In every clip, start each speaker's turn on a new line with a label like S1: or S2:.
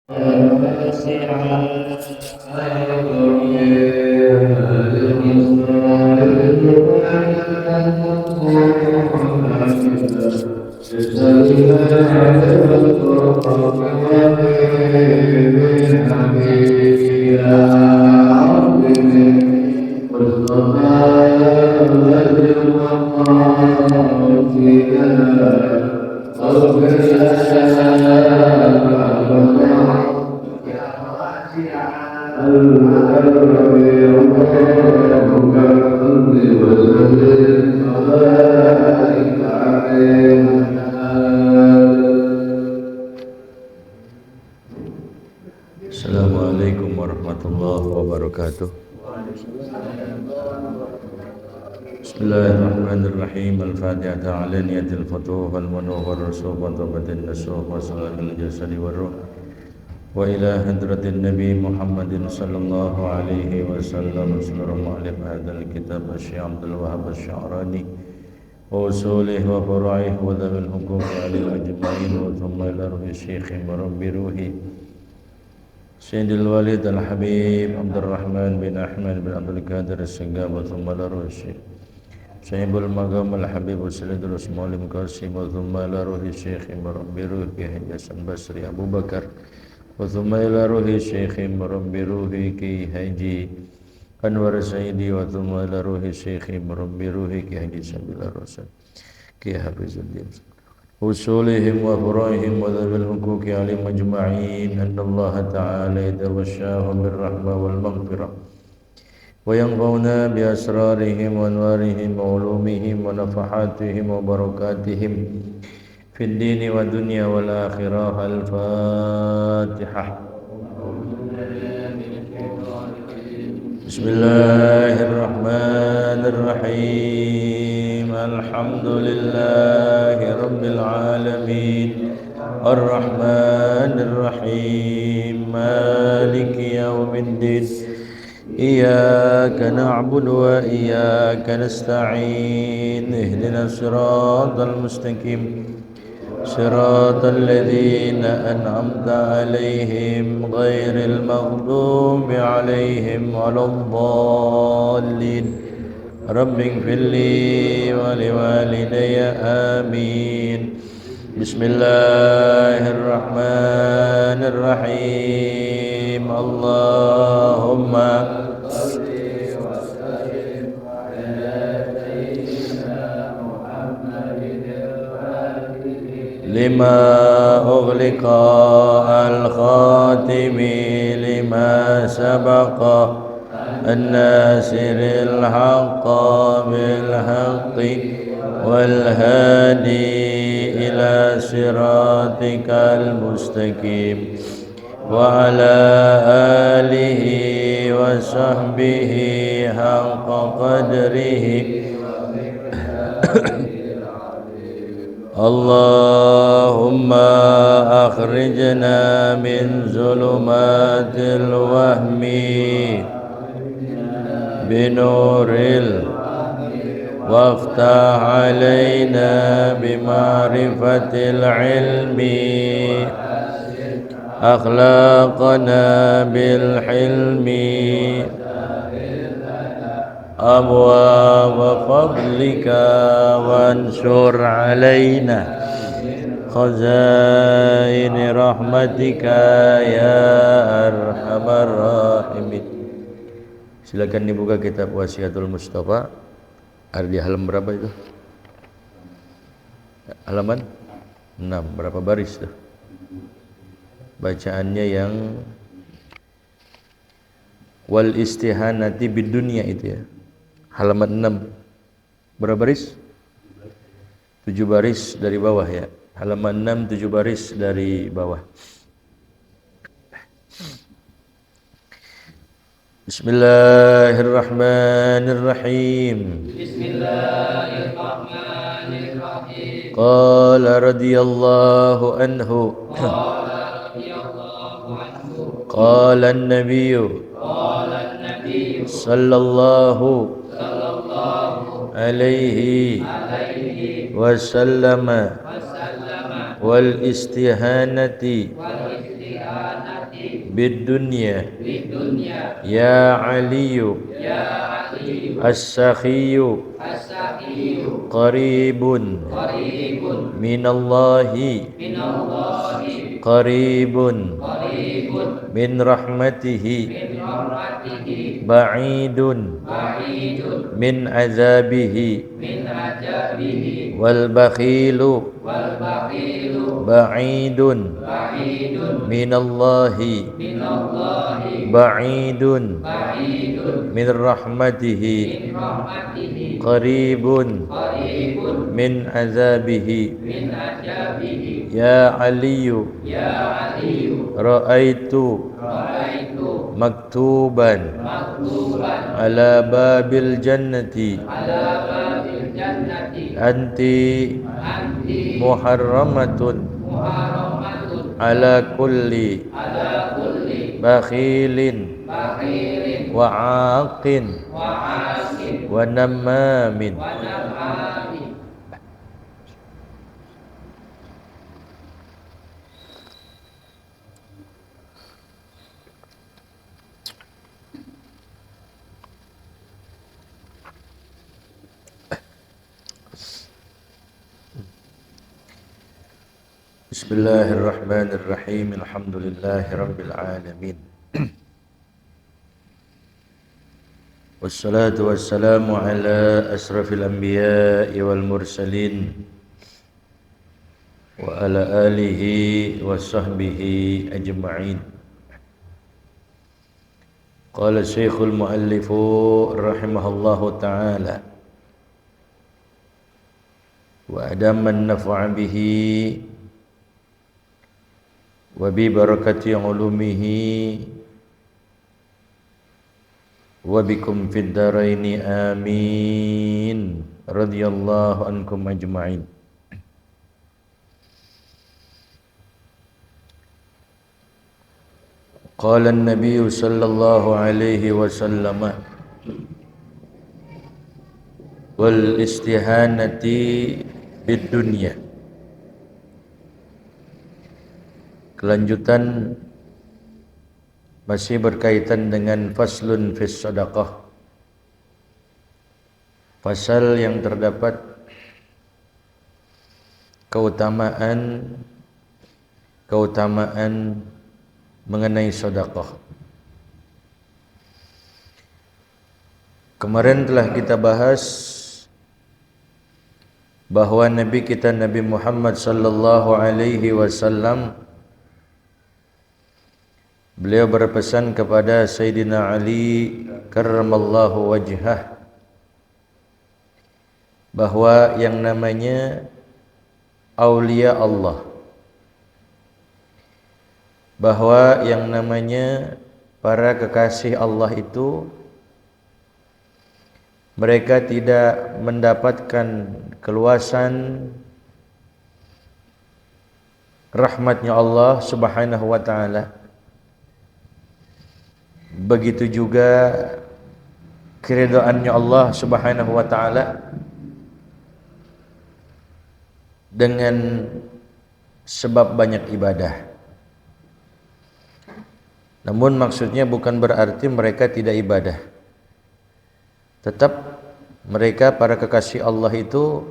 S1: Assalamualaikum warahmatullahi wabarakatuh. Bismillahirrahmanirrahim. Al-Fatihah ala niyatil futuh wal munawwar rasul wa tabatin nasuh wa salatul jasadi wa ruh wa ila hadratin nabi Muhammadin sallallahu alaihi wasallam. Seluruh mu'alif hadal kitab Syekh Abdul Wahab Asy-Sya'rani wa usulih wa furu'ih wa dhawil huquq alil ajma'in wa thumma ila ruhi syekhi marabbi ruhi Sayyidil Walid Al-Habib Abdurrahman bin Ahmad bin Abdul Qadir As-Segab wa thumma ila ruhi syekh Sayyidul Magam Al-Habib Sayyidul Usmalim Qasim wa thumma ila ruhi syekhi marabbi ruhi Ki Hasan Basri Abu Bakar wa thumma ila ruhi syekhi marabbi ruhi Ki Haji Anwar Sayyidi wa thumma ila ruhi syekhi marabbi ruhi Ki Haji Sabil Rasul Ki Hafizuddin usulihim wa furahim wa dhabil huquqi alim ajma'in anna Allah ta'ala yatawashshahum birrahmah wal maghfirah wa yanfa'una bi asrarihim wa anwarihim wa ulumihim wa nafahatihim wa barakatihim fid dini wa dunya wal akhirah. Al-Fatihah. Bismillahirrahmanirrahim. Alhamdulillahi rabbil alamin. Ar-Rahmanir Rahim. Maliki yaumiddin. Iyyaka na'budu wa iyyaka nasta'in. Ihdinas siratal mustaqim. Siratal ladzina an'amta 'alaihim ghairil maghdubi 'alaihim waladdallin. Rabbighfirli wa liwalidayya amin. Bismillahirrahmanirrahim. Allahumma salli wa sallim ala sayyidina Muhammadin lima ughliqa al-khatimi lima sabaqa an-nasiril haqqa bil haqqi wal hadi ila siratikal mustaqim wa ala alihi wa sahbihi haqqa qadrihi. Allahumma akhrijna min zulumatil wahmi binuril waftah alaina bima'rifatil ilmi akhlaqana bil hilmi abwaab fadlika wansur alaina khazain rahmatika ya arhamar rahimin. Silakan dibuka kitab Wasiatul Mustafa. Ada di halaman berapa itu? Halaman 6. Berapa baris tuh? Bacaannya yang wal istihanati bidunya itu ya. Halaman 6. Berapa baris? 7 baris dari bawah ya. Halaman 6 7 baris dari bawah. Bismillahirrahmanirrahim. Bismillahirrahmanirrahim. Qala radhiyallahu anhu. Qala an-nabiyyu sallallahu alaihi wasallam wal istihanati بالدنيا يا علي السخي قريب من الله قريب من رحمته بعيد من عذابه والبخيل بعيد من الله بعيد من رحمته قريب من عذابه يا علي رأيت مكتوبا على باب الجنة أنت محرمة على كل بخيل وعاق ونمام. Bismillahirrahmanirrahim. Alhamdulillahirabbil alamin. Wassalatu wassalamu ala asrafil anbiya'i wal mursalin wa ala alihi wa sahbihi ajma'in. Qala Syekhul Muallifu rahimahullahu ta'ala wa adaman naf'a bihi wa bi barakati ulumihi wa bikum fid daraini amin radhiyallahu ankum ajma'in. Qala an-nabiy sallallahu alaihi wasallam wal istihanati bid dunya. Kelanjutan masih berkaitan dengan faslun fis sadaqah. Pasal yang terdapat keutamaan mengenai sedekah. Kemarin telah kita bahas bahwa Nabi kita Nabi Muhammad sallallahu alaihi wasallam beliau berpesan kepada Sayyidina Ali karramallahu wajhah bahwa yang namanya aulia Allah, bahwa yang namanya para kekasih Allah itu mereka tidak mendapatkan keluasan rahmatnya Allah Subhanahu wa ta'ala. Begitu juga keridhaannya Allah Subhanahu wa ta'ala dengan sebab banyak ibadah. Namun maksudnya bukan berarti mereka tidak ibadah. Tetap mereka para kekasih Allah itu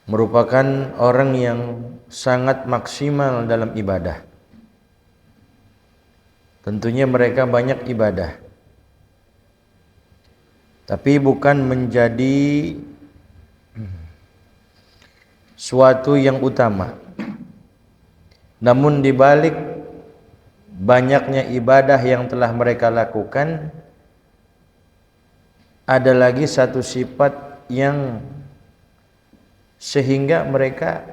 S1: merupakan orang yang sangat maksimal dalam ibadah. Tentunya mereka banyak ibadah, tapi bukan menjadi suatu yang utama. Namun di balik banyaknya ibadah yang telah mereka lakukan, ada lagi satu sifat yang sehingga mereka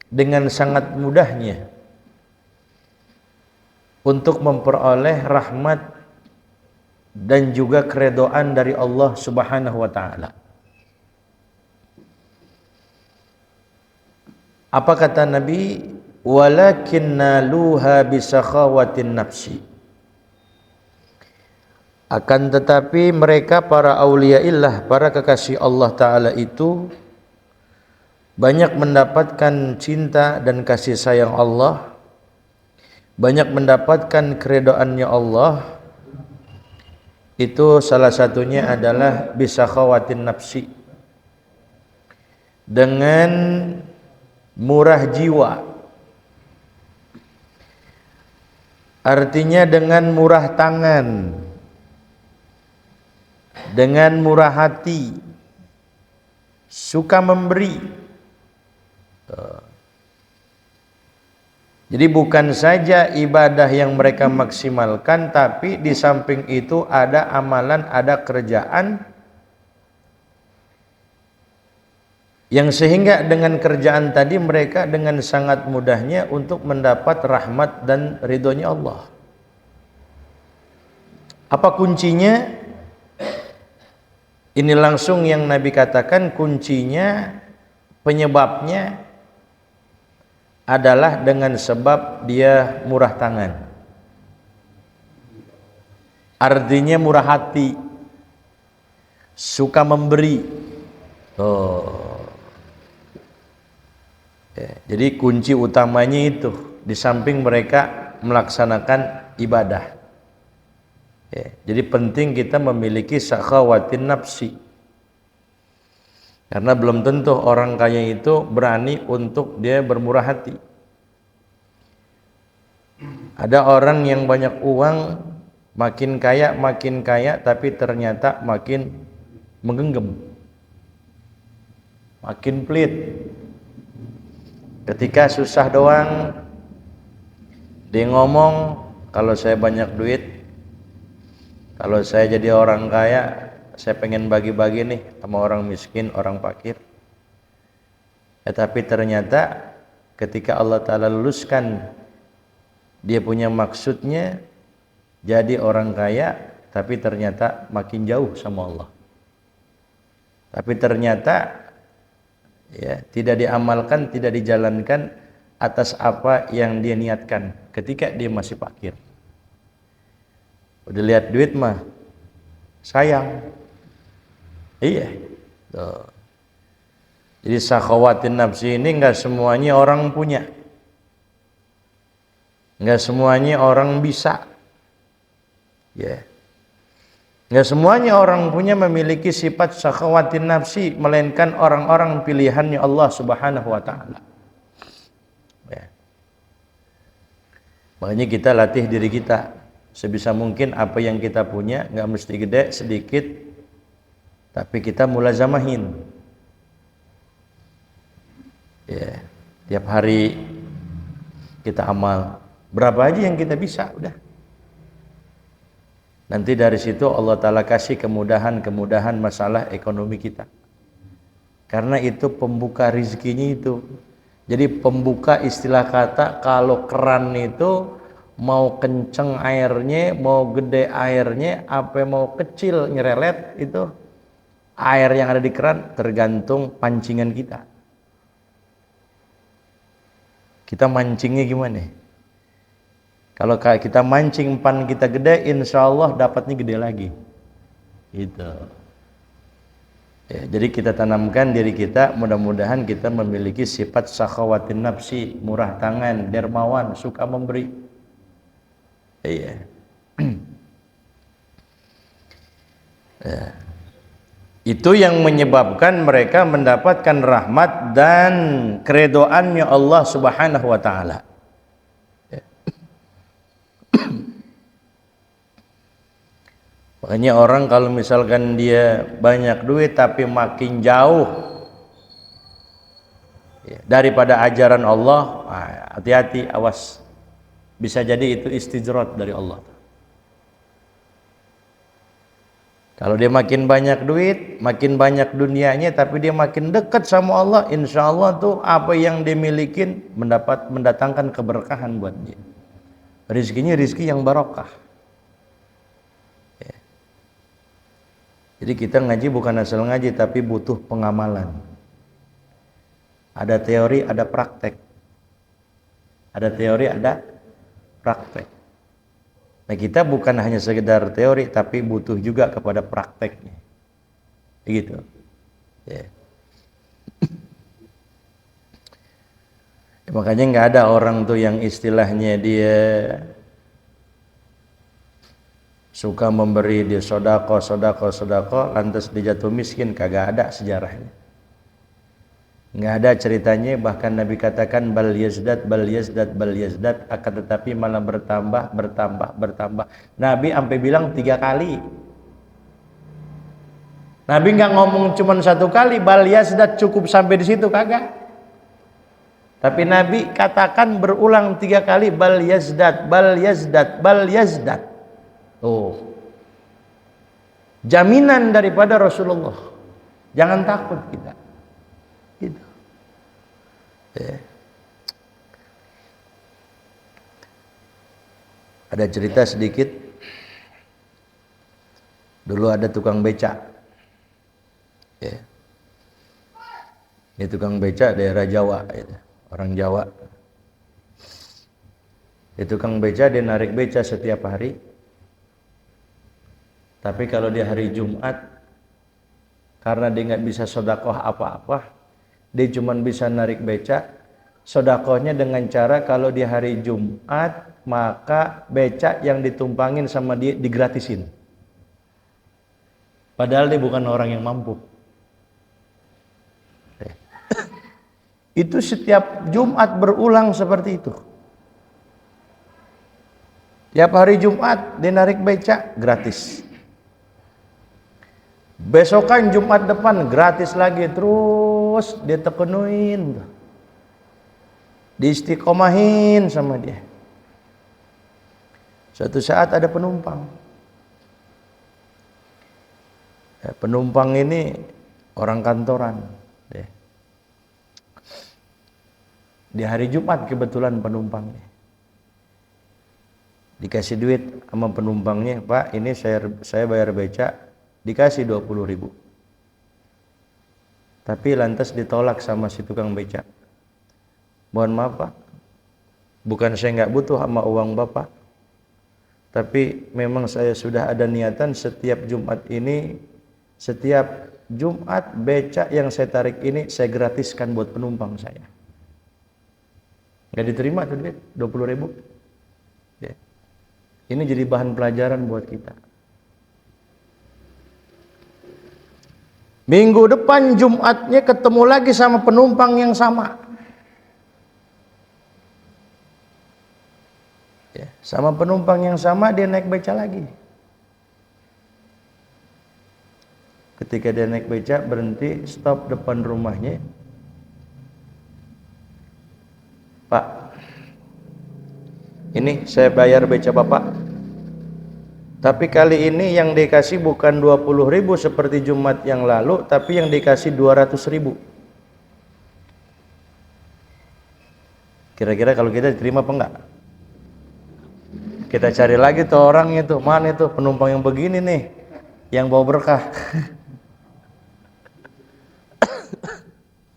S1: dengan sangat mudahnya untuk memperoleh rahmat dan juga keridhaan dari Allah Subhanahu wa ta'ala. Apa kata Nabi? Walakinna luha bisakhawatin nafsi. Akan tetapi mereka para auliaillah, para kekasih Allah Ta'ala itu banyak mendapatkan cinta dan kasih sayang Allah, banyak mendapatkan keridhaannya Allah, itu salah satunya adalah bisa khawatin nafsi, dengan murah jiwa, artinya dengan murah tangan, dengan murah hati, suka memberi. Jadi bukan saja ibadah yang mereka maksimalkan, tapi di samping itu ada amalan, ada kerjaan yang sehingga dengan kerjaan tadi mereka dengan sangat mudahnya untuk mendapat rahmat dan ridhonya Allah. Apa kuncinya? Ini langsung yang Nabi katakan, kuncinya, penyebabnya adalah dengan sebab dia murah tangan, artinya murah hati, suka memberi. Jadi kunci utamanya itu, di samping mereka melaksanakan ibadah. Jadi penting kita memiliki sakhawatin nafsi, karena belum tentu orang kaya itu berani untuk dia bermurah hati. Ada orang yang banyak uang, makin kaya, tapi ternyata makin menggenggam, makin pelit. Ketika susah doang, dia ngomong, kalau saya banyak duit, kalau saya jadi orang kaya, saya pengen bagi-bagi nih sama orang miskin, orang fakir. Tapi ternyata ketika Allah Ta'ala luluskan dia punya maksudnya jadi orang kaya, tapi ternyata makin jauh sama Allah. Tapi ternyata tidak diamalkan, tidak dijalankan atas apa yang dia niatkan ketika dia masih fakir. Udah lihat duit mah sayang. Iya. Tuh. Jadi sakhawatin nafsi ini enggak semuanya orang punya, enggak semuanya orang bisa. Enggak semuanya orang punya memiliki sifat sakhawatin nafsi, melainkan orang-orang pilihannya Allah Subhanahu wa taala. Makanya kita latih diri kita sebisa mungkin, apa yang kita punya enggak mesti gede, sedikit, tapi kita mulazamahin. Tiap hari kita amal berapa aja yang kita bisa, udah. Nanti dari situ Allah Ta'ala kasih kemudahan masalah ekonomi kita, karena itu pembuka rizkinya itu. Jadi pembuka, istilah kata, kalau keran itu mau kenceng airnya, mau gede airnya, apa mau kecil nyerelet, itu air yang ada di keran tergantung pancingan kita. Kita mancingnya gimana? Kalau kita mancing pan kita gede, insya Allah dapatnya gede lagi. Gitu. Jadi kita tanamkan diri kita, mudah-mudahan kita memiliki sifat sakhawatin nafsi, murah tangan, dermawan, suka memberi. Itu yang menyebabkan mereka mendapatkan rahmat dan keridhaannya Allah Subhanahu wa taala. Makanya orang kalau misalkan dia banyak duit tapi makin jauh daripada ajaran Allah, hati-hati, awas, bisa jadi itu istijrat dari Allah. Kalau dia makin banyak duit, makin banyak dunianya, tapi dia makin dekat sama Allah, insya Allah tuh apa yang dia milikin mendatangkan keberkahan buat dia. Rizkinya rizki yang barokah. Jadi kita ngaji bukan asal ngaji, tapi butuh pengamalan. Ada teori, ada praktek. Ada teori, ada praktek. Nah, kita bukan hanya sekedar teori, tapi butuh juga kepada prakteknya. Begitu. Makanya nggak ada orang tuh yang istilahnya dia suka memberi, dia sodako, lantas dijatuh miskin, kagak ada sejarahnya. Nggak ada ceritanya, bahkan Nabi katakan bal yazdad, akan tetapi malah bertambah. Nabi sampai bilang 3 kali. Nabi nggak ngomong cuma 1 kali, bal yazdad cukup sampai di situ, kagak. Tapi Nabi katakan berulang 3 kali, bal yazdad. Oh, jaminan daripada Rasulullah. Jangan takut kita. Gitu. Ada cerita sedikit. Dulu ada tukang becak. Ini tukang becak daerah Jawa, orang Jawa. Ini tukang becak, dia narik becak setiap hari. Tapi kalau di hari Jumat, karena dia nggak bisa sodakoh apa-apa, dia cuma bisa narik becak. Sodakohnya dengan cara kalau di hari Jumat, maka becak yang ditumpangin sama dia digratisin. Padahal dia bukan orang yang mampu. Itu setiap Jumat berulang seperti itu. Tiap hari Jumat dia narik becak gratis. Besokan Jumat depan gratis lagi, terus dia tekenuin, diistiqomahin sama dia. Suatu saat ada penumpang. Penumpang ini orang kantoran. Di hari Jumat kebetulan penumpangnya dikasih duit sama penumpangnya, Pak, ini saya bayar becak, dikasih 20.000. Tapi lantas ditolak sama si tukang becak. Mohon maaf Pak, bukan saya nggak butuh sama uang Bapak, tapi memang saya sudah ada niatan setiap Jumat becak yang saya tarik ini saya gratiskan buat penumpang saya. Nggak diterima tuh duit 20.000. Ini jadi bahan pelajaran buat kita. Minggu depan Jumatnya ketemu lagi sama penumpang yang sama. Sama penumpang yang sama dia naik beca lagi. Ketika dia naik beca berhenti, stop depan rumahnya. Pak, ini saya bayar beca Bapak. Tapi kali ini yang dikasih bukan 20.000 seperti Jumat yang lalu, tapi yang dikasih 200.000. Kira-kira kalau kita diterima apa enggak? Kita cari lagi tuh orangnya tuh, mana itu penumpang yang begini nih, yang bawa berkah.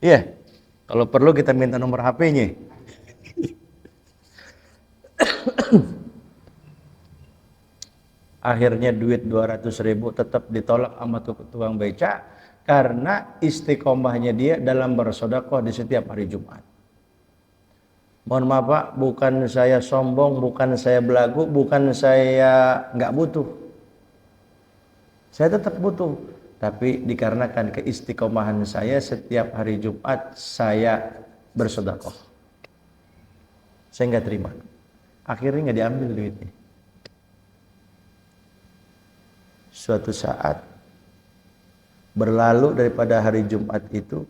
S1: Iya, kalau perlu kita minta nomor HP-nya. Akhirnya duit 200.000 tetap ditolak sama tukang beca karena istiqomahnya dia dalam bersedekah di setiap hari Jumat. Mohon maaf Pak, bukan saya sombong, bukan saya belagu, bukan saya nggak butuh. Saya tetap butuh, tapi dikarenakan keistiqomahan saya setiap hari Jumat saya bersedekah. Saya nggak terima. Akhirnya nggak diambil duitnya. Suatu saat berlalu daripada hari Jumat itu,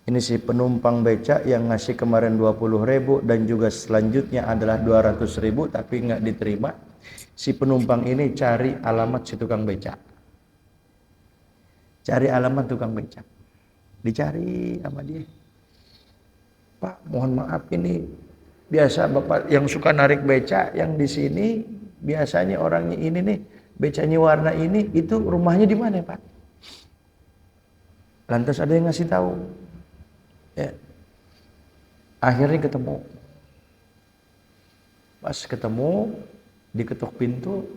S1: ini si penumpang becak yang ngasih kemarin 20.000 dan juga selanjutnya adalah 200.000 tapi nggak diterima. Si penumpang ini cari alamat si tukang becak. Cari alamat tukang becak. Dicari sama dia. Pak, mohon maaf ini biasa Bapak yang suka narik becak yang di sini biasanya orangnya ini nih, becaknya warna ini, itu rumahnya di mana Pak? Lantas ada yang ngasih tahu. Ya. Akhirnya ketemu. Pas ketemu, diketuk pintu.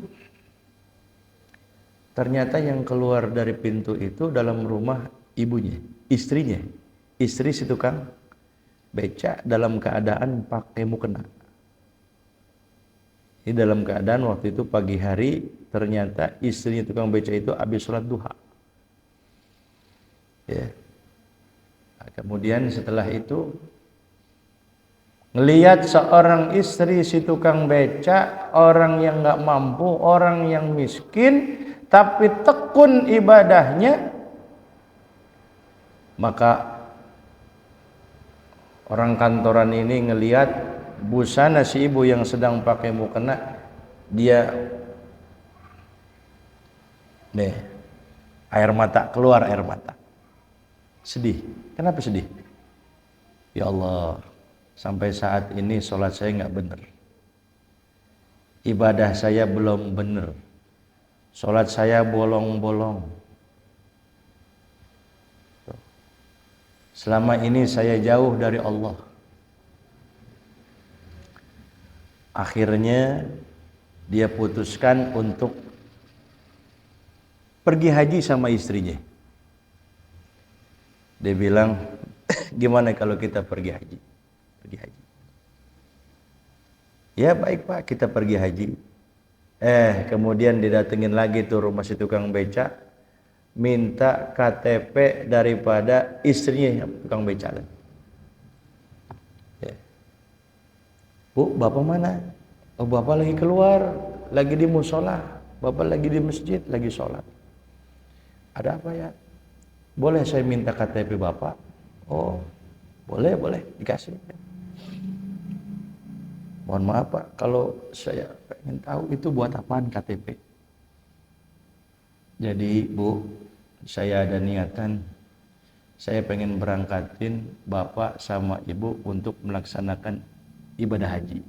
S1: Ternyata yang keluar dari pintu itu dalam rumah ibunya, istrinya, istri si tukang beca dalam keadaan pakai mukena. Ini dalam keadaan waktu itu pagi hari, ternyata istrinya tukang beca itu habis sholat duha. Ya. Nah, kemudian setelah itu ngelihat seorang istri si tukang beca, orang yang nggak mampu, orang yang miskin, tapi tekun ibadahnya, maka orang kantoran ini ngelihat busana si ibu yang sedang pakai mukena, dia keluar air mata. Sedih. Kenapa sedih? Ya Allah, sampai saat ini sholat saya nggak benar, ibadah saya belum benar, sholat saya bolong-bolong. Selama ini saya jauh dari Allah. Akhirnya dia putuskan untuk pergi haji sama istrinya. Dia bilang, gimana kalau kita pergi haji? Pergi haji. Ya baik Pak, kita pergi haji. Kemudian didatengin lagi tuh rumah si tukang beca, minta KTP daripada istrinya yang tukang beca. Ya. Bu, Bapak mana? Oh, Bapak lagi keluar, lagi di musola. Bapak lagi di masjid, lagi sholat. Ada apa ya? Boleh saya minta KTP Bapak? Oh, boleh, dikasih. Mohon maaf Pak, kalau saya pengen tahu itu buat apaan KTP? Jadi Bu, saya ada niatan, saya pengen berangkatin Bapak sama Ibu untuk melaksanakan ibadah haji.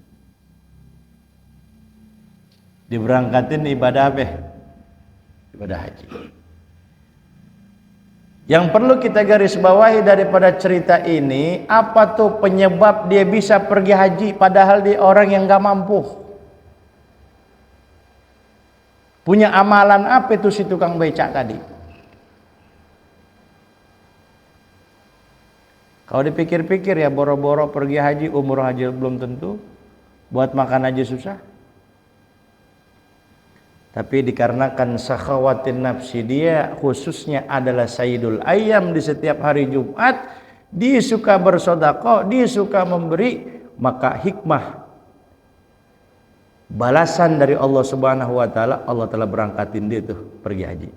S1: Diberangkatin ibadah apa? Ibadah haji. Yang perlu kita garis bawahi daripada cerita ini, apa tuh penyebab dia bisa pergi haji padahal dia orang yang gak mampu? Punya amalan apa itu si tukang becak tadi? Kalau dipikir-pikir ya, boro-boro pergi haji, umur haji belum tentu, buat makan aja susah. Tapi dikarenakan sakhawatin nafsi dia khususnya adalah Sayyidul Ayyam di setiap hari Jumat, dia suka bersedekah, dia suka memberi, maka hikmah balasan dari Allah Subhanahu wa taala, Allah telah berangkatin dia tuh pergi haji.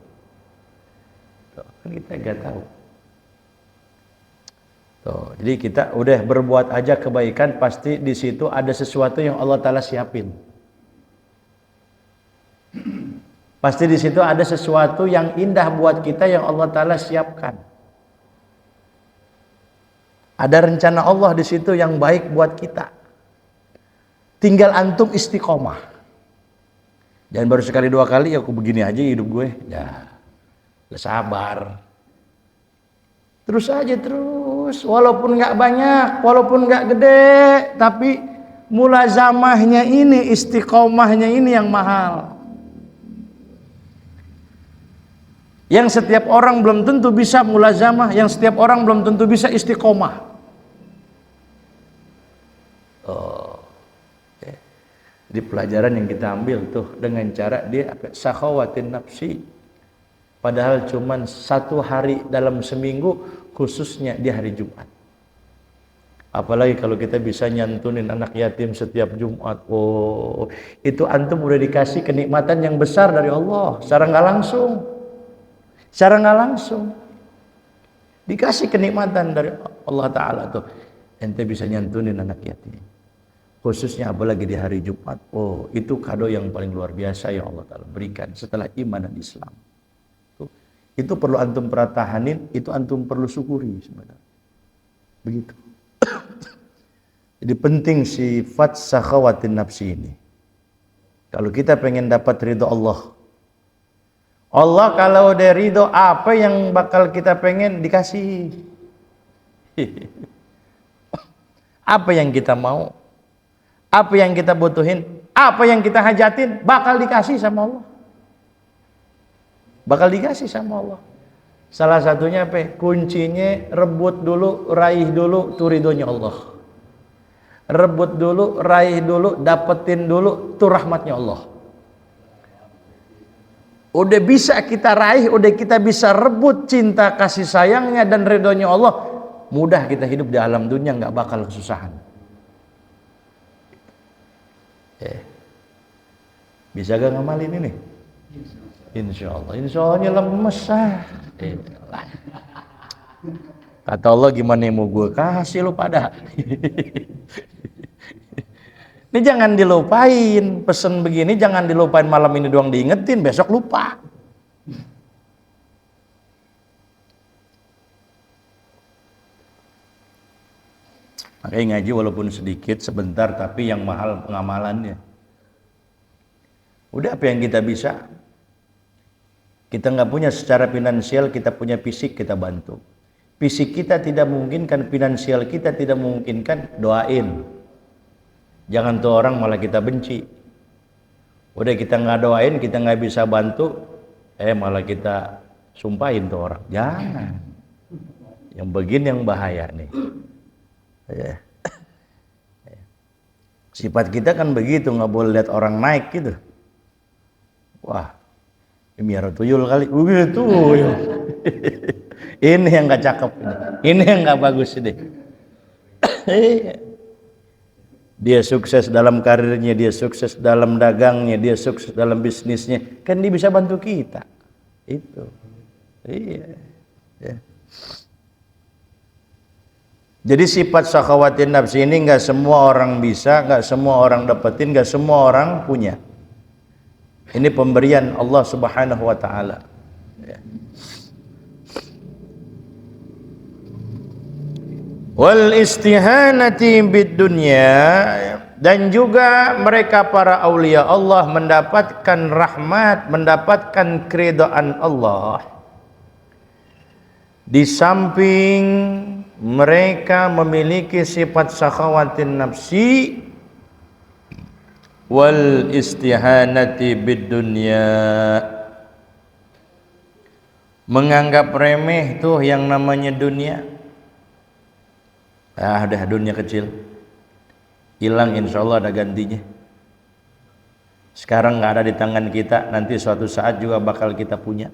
S1: Tuh, kan kita enggak tahu. Tuh, jadi kita udah berbuat aja kebaikan, pasti di situ ada sesuatu yang Allah taala siapin. Pasti di situ ada sesuatu yang indah buat kita yang Allah taala siapkan. Ada rencana Allah di situ yang baik buat kita. Tinggal antum istiqomah. Jangan baru sekali dua kali aku begini aja hidup gue. Ya, sabar. Terus aja terus, walaupun nggak banyak, walaupun nggak gede, tapi mulazamahnya ini, istiqomahnya ini yang mahal. Yang setiap orang belum tentu bisa mulazamah, yang setiap orang belum tentu bisa istiqomah. Jadi pelajaran yang kita ambil tuh dengan cara dia sakhawatin nafsi. Padahal cuman satu hari dalam seminggu, khususnya di hari Jumat. Apalagi kalau kita bisa nyantunin anak yatim setiap Jumat. Oh, itu antum udah dikasih kenikmatan yang besar dari Allah secara nggak langsung. Secara nggak langsung dikasih kenikmatan dari Allah Ta'ala tuh, ente bisa nyantunin anak yatim, khususnya apalagi di hari Jumat. Oh, itu kado yang paling luar biasa yang Allah Ta'ala berikan setelah iman dan Islam. Itu perlu antum pertahanin, itu antum perlu syukuri sebenarnya. Begitu. Jadi penting sifat sakhawatin nafsi ini. Kalau kita pengen dapat ridho Allah, Allah kalau udah ridho, apa yang bakal kita pengen dikasih. Apa yang kita mau, apa yang kita butuhin, apa yang kita hajatin, bakal dikasih sama Allah. Bakal dikasih sama Allah. Salah satunya apa? Kuncinya rebut dulu, raih dulu tuh ridhonya Allah. Rebut dulu, raih dulu, dapetin dulu tuh rahmatnya Allah. Udah bisa kita raih, udah kita bisa rebut cinta kasih sayangnya dan ridhonya Allah, mudah kita hidup di alam dunia, nggak bakal kesusahan. Bisa gak ngamalin ini? Insya Allahnya lemes Kata Allah, gimana mau gue kasih lu pada? Ini jangan dilupain, pesen begini jangan dilupain, malam ini doang diingetin, besok lupa. Makanya ngaji walaupun sedikit, sebentar, tapi yang mahal pengamalannya. Udah apa yang kita bisa? Kita nggak punya secara finansial, kita punya fisik, kita bantu. Fisik kita tidak memungkinkan, finansial kita tidak memungkinkan, doain. Jangan tuh orang malah kita benci. Udah kita nggak doain, kita nggak bisa bantu, malah kita sumpahin tuh orang. Jangan. Yang begini yang bahaya nih. Sifat kita kan begitu, nggak boleh lihat orang naik gitu. Wah, ini miara tuyul kali, tuyul. Ini yang nggak cakep, ini yang nggak bagus deh. Dia sukses dalam karirnya, dia sukses dalam dagangnya, dia sukses dalam bisnisnya, kan dia bisa bantu kita. Itu, iya. Ya. Jadi sifat sakhawatin nafsi ini nggak semua orang bisa, nggak semua orang dapetin, nggak semua orang punya. Ini pemberian Allah Subhanahu wa Ta'ala. Ya. Wal istihanati bid dunya, dan juga mereka para aulia Allah mendapatkan rahmat, mendapatkan keridhaan Allah. Di samping mereka memiliki sifat sakhawatin nafsi wal istihanati bid dunya, menganggap remeh tuh yang namanya dunia. Udah dunia kecil, hilang, insya Allah ada gantinya. Sekarang nggak ada di tangan kita, nanti suatu saat juga bakal kita punya.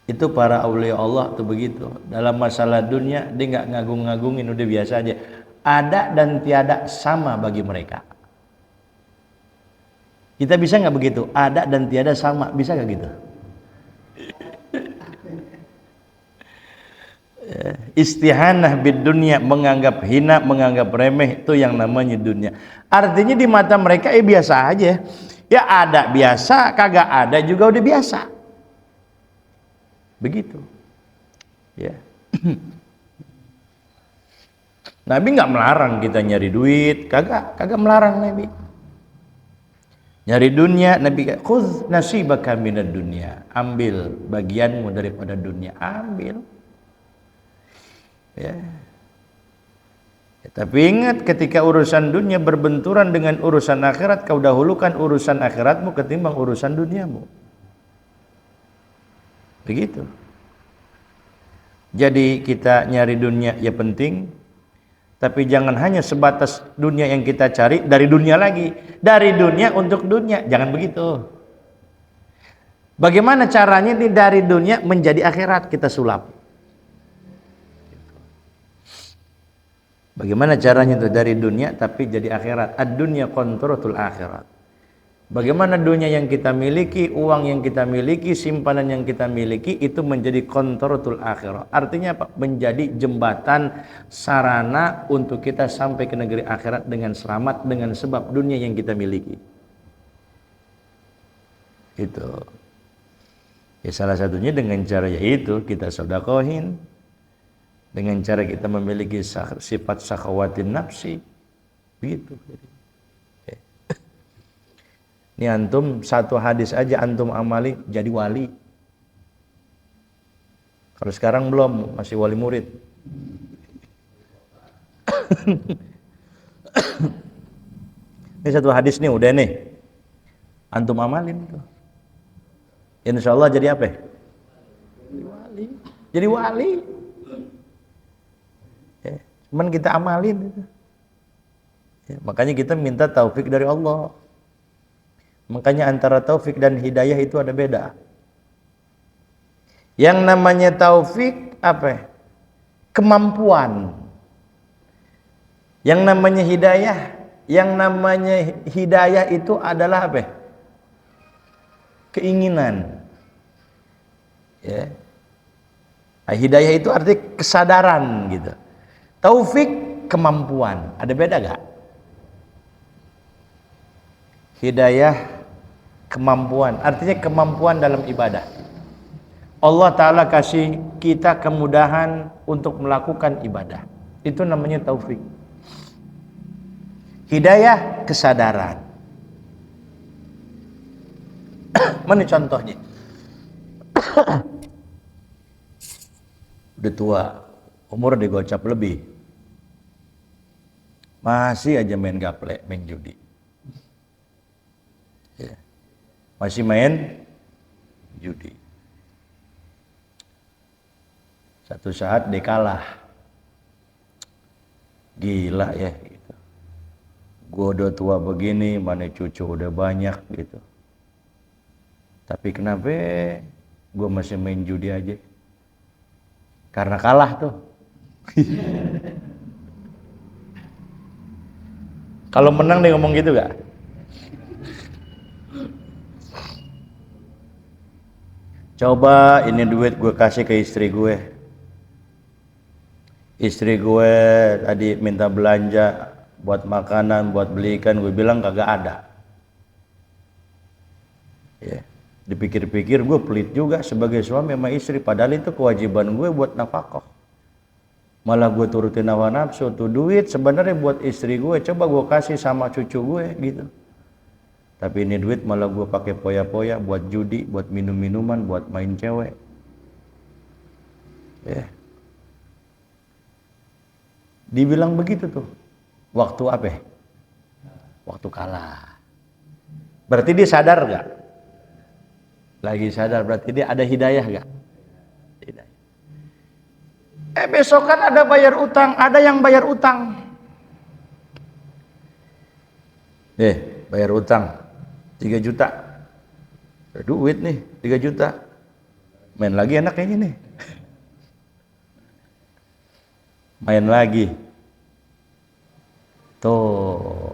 S1: Itu para aulia Allah tuh begitu. Dalam masalah dunia dia nggak ngagung-ngagungin, udah biasa aja. Ada dan tiada sama bagi mereka. Kita bisa nggak begitu? Ada dan tiada sama, bisa nggak gitu? Istihanah bid dunia, menganggap hina, menganggap remeh, itu yang namanya dunia. Artinya di mata mereka biasa aja. Ya ada biasa, kagak ada juga udah biasa. Begitu. Ya. Nabi nggak melarang kita nyari duit, kagak melarang Nabi. Nyari dunia, Nabi kata, khudz nasibaka minad dunya, ambil bagianmu daripada dunia, ambil. Ya. Tapi ingat, ketika urusan dunia berbenturan dengan urusan akhirat, kau dahulukan urusan akhiratmu ketimbang urusan duniamu. Begitu. Jadi kita nyari dunia ya penting, tapi jangan hanya sebatas dunia yang kita cari, dari dunia lagi, dari dunia untuk dunia, jangan begitu. Bagaimana caranya nih dari dunia menjadi akhirat kita sulap? Bagaimana caranya itu dari dunia tapi jadi akhirat? Ad-dunya kontratul akhirat. Bagaimana dunia yang kita miliki, uang yang kita miliki, simpanan yang kita miliki itu menjadi kontratul akhirat. Artinya apa? Menjadi jembatan, sarana untuk kita sampai ke negeri akhirat dengan selamat dengan sebab dunia yang kita miliki. Itu. Ya salah satunya dengan cara yaitu kita sedekahin. Dengan cara kita memiliki sifat sakhawatin nafsi. Begitu. Ini antum satu hadis aja antum amali jadi wali. Kalau sekarang belum, masih wali murid. Ini satu hadis nih udah nih. Antum amalin tuh. Insya Allah jadi apa? jadi wali. Ya, cuman kita amalin. Ya, makanya kita minta taufik dari Allah. Makanya antara taufik dan hidayah itu ada beda. Yang namanya taufik apa? Kemampuan. Yang namanya hidayah itu adalah apa? Keinginan. Ya. Nah, hidayah itu arti kesadaran gitu. Taufik kemampuan. Ada beda gak? Hidayah kemampuan, artinya kemampuan dalam ibadah. Allah Ta'ala kasih kita kemudahan untuk melakukan ibadah. Itu namanya taufik. Hidayah kesadaran. Mana contohnya? Udah tua, umur digocap lebih, masih aja main gaple, main judi. Ya. Masih main judi. Satu saat dia kalah. Gila ya gitu. Gue udah tua begini, mana cucu udah banyak gitu. Tapi kenapa gue masih main judi aja? Karena kalah tuh. Kalau menang dia ngomong gitu gak? Coba ini duit gue kasih ke istri gue. Istri gue tadi minta belanja buat makanan, buat beli ikan, gue bilang kagak ada. Ya, dipikir-pikir gue pelit juga sebagai suami sama istri, padahal itu kewajiban gue buat nafkah. Malah gue turutin hawa nafsu, tuh duit sebenarnya buat istri gue, coba gue kasih sama cucu gue gitu. Tapi ini duit malah gue pakai poya-poya buat judi, buat minum-minuman, buat main cewek. Ya. Dibilang begitu tuh. Waktu apa? Waktu kalah. Berarti dia sadar gak? Lagi sadar, berarti dia ada hidayah gak? Hidayah. Besok kan ada bayar utang, ada yang bayar utang. Bayar utang 3 juta. Ada duit nih 3 juta. Main lagi enak kayaknya nih. Main lagi. Tuh.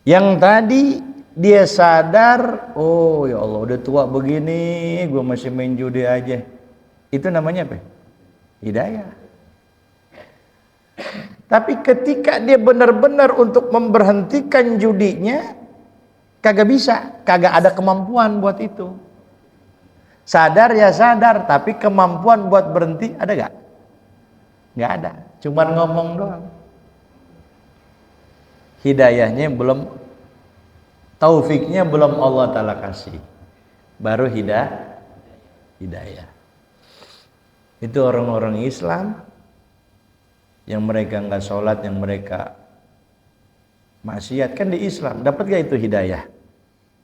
S1: Yang tadi dia sadar, oh ya Allah udah tua begini, gue masih main judi aja. Itu namanya apa? Hidayah. Tapi ketika dia benar-benar untuk memberhentikan judinya, kagak bisa, kagak ada kemampuan buat itu. Sadar ya sadar, tapi kemampuan buat berhenti ada gak? Gak ada, cuman ngomong doang. Hidayahnya belum, taufiknya belum Allah Ta'ala kasih. Baru hidayah. Itu orang-orang Islam yang mereka nggak sholat, yang mereka maksiat, kan di Islam dapat gak itu hidayah?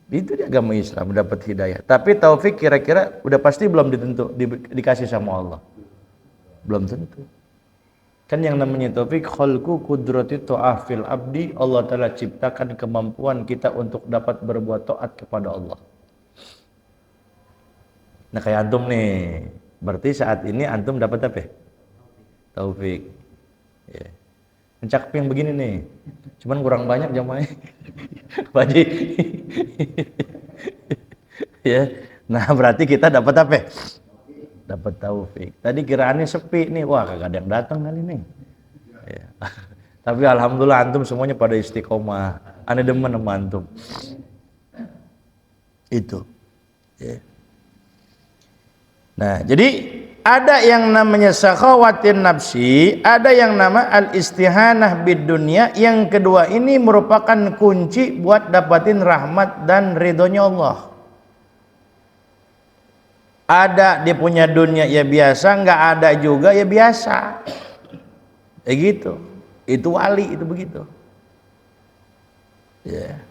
S1: Itu di agama Islam dapat hidayah. Tapi taufik kira-kira udah pasti belum dikasih sama Allah. Belum tentu. Kan yang namanya taufik khalqu qudrati ta'afil abdi, Allah Ta'ala ciptakan kemampuan kita untuk dapat berbuat taat kepada Allah. Nah kayak antum nih, berarti saat ini antum dapat apa? Taufik. Ya. Cakep yang begini nih, cuman kurang banyak jamaahnya. Pak Haji. Ya, nah berarti kita dapat apa? Dapat taufik. Tadi kiraannya sepi nih, wah kagak ada yang datang kali nih. Ya. Tapi alhamdulillah antum semuanya pada istiqomah. Ane demen sama antum. Itu. Ya. Nah, jadi ada yang namanya sakhawatin nafsi, ada yang nama al-istihanah bid dunya. Yang kedua ini merupakan kunci buat dapatin rahmat dan ridhonya Allah. Ada dia punya dunia ya biasa, nggak ada juga ya biasa. Gitu. Itu wali itu begitu. Ya.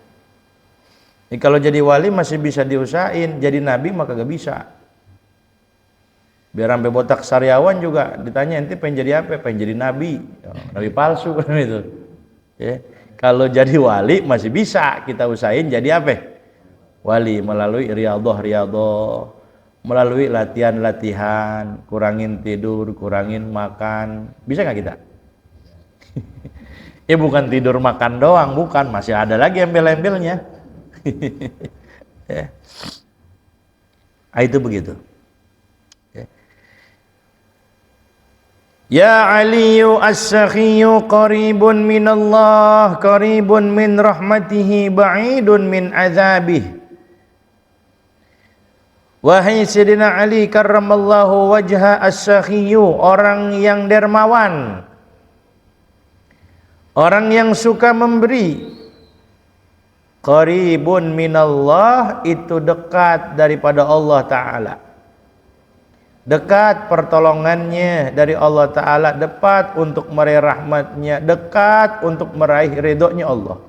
S1: Kalau jadi wali masih bisa diusahain, jadi nabi maka gak bisa. Biar sampai botak sariawan juga ditanya ente pengen jadi apa? Pengen jadi nabi. Nabi palsu kan itu. Ya. Kalau jadi wali masih bisa kita usahain jadi apa? Wali melalui riyadhah, melalui latihan, kurangin tidur, kurangin makan. Bisa nggak kita? Ya bukan tidur makan doang, bukan, masih ada lagi embel-embelnya. Ya. Itu begitu. Ya Aliyu as-sakhiyu qaribun minallah, qaribun min rahmatihi, ba'idun min azabih. Wahai Sayyidina Ali karramallahu wajha as-sakhiyu, orang yang dermawan, orang yang suka memberi. Qaribun minallah, itu dekat daripada Allah Ta'ala. Dekat pertolongannya dari Allah Ta'ala, dekat untuk meraih rahmatnya, dekat untuk meraih ridhonya Allah.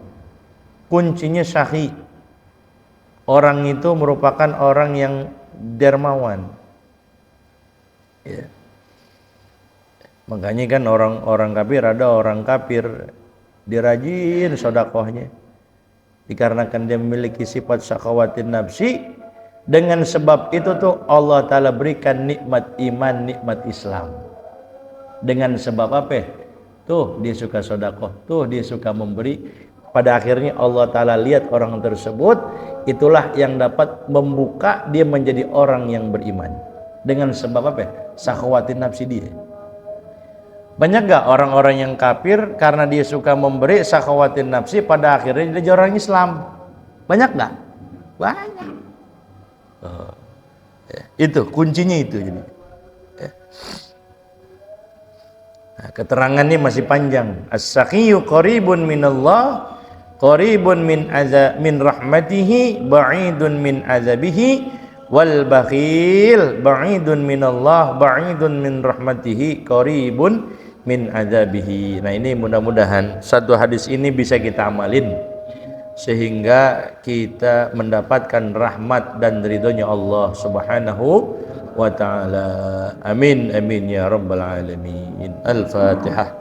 S1: Kuncinya sakhi. Orang itu merupakan orang yang dermawan. Ya. Makanya kan orang kafir, ada orang kafir dirajin sedekahnya. Dikarenakan dia memiliki sifat sakhawatin nafsi. Dengan sebab itu tuh Allah Ta'ala berikan nikmat iman, nikmat Islam. Dengan sebab apa? Tuh dia suka sedekah, tuh dia suka memberi. Pada akhirnya Allah Ta'ala lihat orang tersebut, itulah yang dapat membuka dia menjadi orang yang beriman. Dengan sebab apa? Sakhawatin nafsi dia. Banyak gak orang-orang yang kafir karena dia suka memberi, sakhawatin nafsi, pada akhirnya dia jadi orang Islam? Banyak gak? Banyak. Itu kuncinya itu. Jadi nah, keterangannya masih panjang. As-sakhiyu qaribun minallah, qaribun min rahmatihi, ba'idun min azabihi, wal bakhil ba'idun minallah, ba'idun min rahmatihi, qaribun min azabihi. Nah, ini mudah-mudahan satu hadis ini bisa kita amalin sehingga kita mendapatkan rahmat dan ridhonya Allah Subhanahu wa ta'ala. Amin amin ya rabbal alamin. Al-Fatihah.